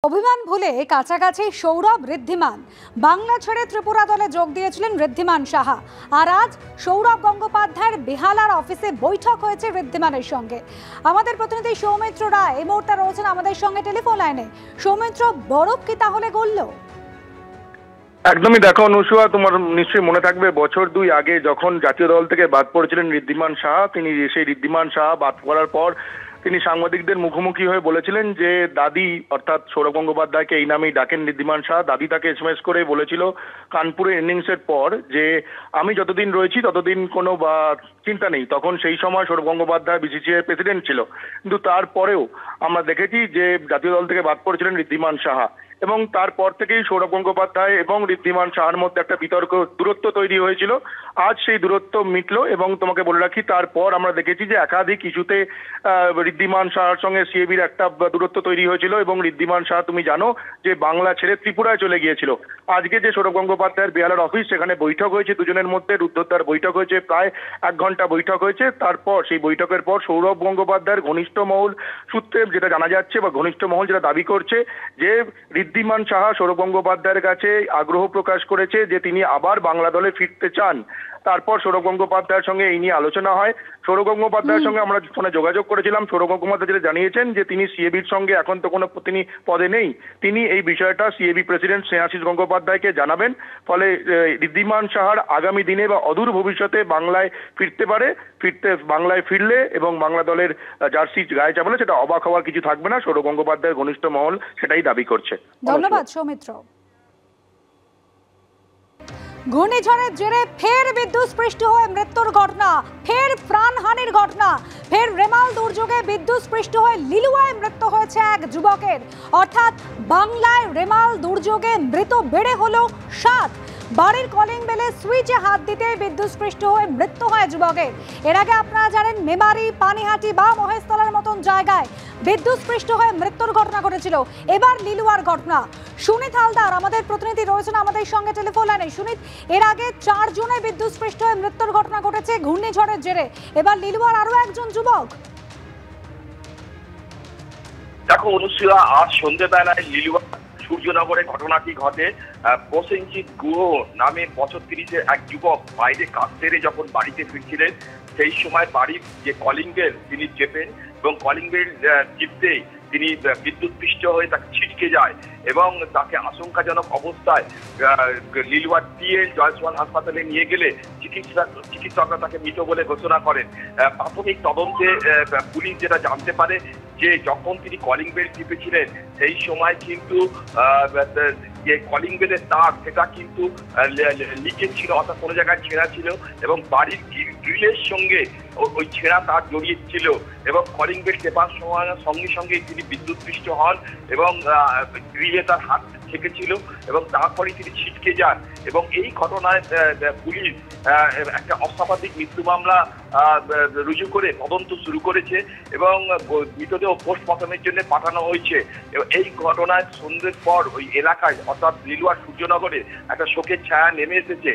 অভিমান ভুলে কাছাকাছি সৌরভ ঋদ্ধিমান বাংলা ছেড়ে ত্রিপুরা দলে যোগ দিয়েছিলেন ঋদ্ধিমান সাহা। আর আজ সৌরভ গঙ্গোপাধ্যায়ের বেহালার অফিসে বৈঠক হয়েছে ঋদ্ধিমানের সঙ্গে। আমাদের প্রতিনিধি সৌমিত্র রায় এই মুহূর্তে রয়েছেন আমাদের সঙ্গে টেলিফোন লাইনে। সৌমিত্র, বরফ কি তাহলে গলল? একদমই। দেখো অনুসুয়া, তোমার নিশ্চয়ই মনে থাকবে বছর 2 আগে যখন জাতীয় দল থেকে বাদ পড়েছিলেন ঋদ্ধিমান সাহা, তিনি সেই ঋদ্ধিমান সাহা বাদ পড়ার পর তিনি সাংবাদিকদের মুখোমুখি হয়ে বলেছিলেন যে দাদি অর্থাৎ সৌরভ গঙ্গোপাধ্যায়কে এই নামেই ডাকেন ঋদ্ধিমান সাহা। দাদি তাকে SMS করে বলেছিল কানপুরের ইনিংসের পর যে আমি যতদিন রয়েছি ততদিন কোনো চিন্তা নেই। তখন সেই সময় সৌরভ গঙ্গোপাধ্যায় BCCI প্রেসিডেন্ট ছিল, কিন্তু তারপরেও আমরা দেখেছি যে জাতীয় দল থেকে বাদ পড়েছিলেন ঋদ্ধিমান সাহা এবং তারপর থেকেই সৌরভ গঙ্গোপাধ্যায় এবং ঋদ্ধিমান সাহার মধ্যে একটা বিতর্ক দূরত্ব তৈরি হয়েছিল। আজ সেই দূরত্ব মিটলো এবং তোমাকে বলে রাখি তারপর আমরা দেখেছি যে একাধিক ইস্যুতে ঋদ্ধিমান সাহার সঙ্গে CABর একটা দূরত্ব তৈরি হয়েছিল এবং ঋদ্ধিমান সাহা তুমি জানো যে বাংলা ছেড়ে ত্রিপুরায় চলে গিয়েছিল। আজকে যে সৌরভ গঙ্গোপাধ্যায়ের বেহালার অফিস, সেখানে বৈঠক হয়েছে দুজনের মধ্যে, রুদ্ধদ্বার বৈঠক হয়েছে, প্রায় 1 ঘন্টা বৈঠক হয়েছে। তারপর সেই বৈঠকের পর সৌরভ গঙ্গোপাধ্যায়ের ঘনিষ্ঠ মহল সূত্রে যেটা জানা যাচ্ছে বা ঘনিষ্ঠ মহল যেটা দাবি করছে যে ঋদ্ধিমান সাহা সৌরভ গঙ্গোপাধ্যায়ের কাছে আগ্রহ প্রকাশ করেছে যে তিনি আবার বাংলা দলে ফিরতে চান। তারপর সৌরভ গঙ্গোপাধ্যায়ের সঙ্গে এই নিয়ে আলোচনা হয়। সৌরভ গঙ্গোপাধ্যায়ের সঙ্গে আমরা ফোনে যোগাযোগ করেছিলাম। সৌরভ গঙ্গোপাধ্যায় যেটা জানিয়েছেন যে তিনি CABর সঙ্গে এখন তো কোনো তিনি পদে নেই, তিনি এই বিষয়টা CAB প্রেসিডেন্ট স্নেহাশিস গঙ্গোপাধ্যায়কে জানাবেন। ফলে ঋদ্ধিমান সাহার আগামী দিনে বা অদূর ভবিষ্যতে বাংলায় বাংলায় ফিরলে এবং বাংলা দলের জার্সি গায়ে চাপালে সেটা অবাক হওয়ার কিছু থাকবে না। সৌরভ গঙ্গোপাধ্যায়ের ঘনিষ্ঠ মহল সেটাই দাবি করছে। ধন্যবাদ সৌমিত্র। ঘূর্ণিঝড়ের জেরে ফের বিদ্যুৎস্পৃষ্ট হয়ে মৃত্যুর ঘটনা, ফের প্রাণহানির ঘটনা, ফের রেমাল দুর্যোগে বিদ্যুৎস্পৃষ্ট হয়ে লিলুয়ায় মৃত্যু হয়েছে এক যুবকের। অর্থাৎ বাংলায় রেমাল দুর্যোগে মৃত বেড়ে হলো 7। বাড়ির কলিং বেলে সুইচে হাত দিতে বিদ্যুৎস্পৃষ্ট হয়ে মৃত্যু হয় যুবকের। এর আগে আপনারা জানেন মেমারি, পানিহাটি বা মহেশতলার মতন জায়গায় বিদ্যুৎস্পৃষ্ট হয়ে মৃত্যুর ঘটনা ঘটেছিল। এবার লিলুয়ার ঘটনা। সুনীত হালদার আমাদের প্রতিনিধি রয়েছেন আমাদের সঙ্গে টেলিফোন লাইনে। সুনীত, এর আগে 4 জনের বিদ্যুৎস্পৃষ্ট হয়ে মৃত্যুর ঘটনা ঘটেছে ঘূর্ণিঝড়ের জেরে, এবার লিলুয়ার আরো একজন যুবক। দেখো অনুসূয়া, আজ সন্ধ্যেবেলায় লিলুয়া সূর্যনগরে ঘটনাটি ঘটে। প্রসেনজিৎ গুহ নামে বছর 30-এর এক যুবক বাইরে কাজ সেরে যখন বাড়িতে ফিরছিলেন, সেই সময় বাড়ির যে কলিং বেল তিনি চেপেন এবং কলিং বেল টিপতেই তিনি বিদ্যুৎস্পৃষ্ট হয়ে তাকে ছিটকে যায় এবং তাকে আশঙ্কাজনক অবস্থায় লিলুয়ার TL জয়সওয়াল হাসপাতালে নিয়ে গেলে চিকিৎসকরা তাকে মৃত বলে ঘোষণা করেন। প্রাথমিক তদন্তে পুলিশ যেটা জানতে পারে যে যখন তিনি কলিং বেল টিপেছিলেন সেই সময় কিন্তু যে কলিং বেলের তার সেটা কিন্তু লিকেজ ছিল, অর্থাৎ কোনো জায়গায় ছেঁড়া ছিল এবং বাড়ির গ্রিলের সঙ্গে ওই ছেঁড়া তার জড়িয়ে ছিল এবং কলিং বেল টেপার সঙ্গে সঙ্গে তিনি বিদ্যুৎস্পৃষ্ট হন এবং গ্রিলে তার হাত ঠেকেছিল এবং তারপরে তিনি ছিটকে যান এবং এই ঘটনায় পুলিশ একটা অস্বাভাবিক মৃত্যু মামলা রুজু করে তদন্ত শুরু করেছে এবং মৃতদেহ পোস্টমর্টমের জন্য পাঠানো হয়েছে। এই ঘটনায় সন্ধ্যের পর ওই এলাকায় অর্থাৎ লিলুয়ার সূর্যনগরে একটা শোকের ছায়া নেমে এসেছে।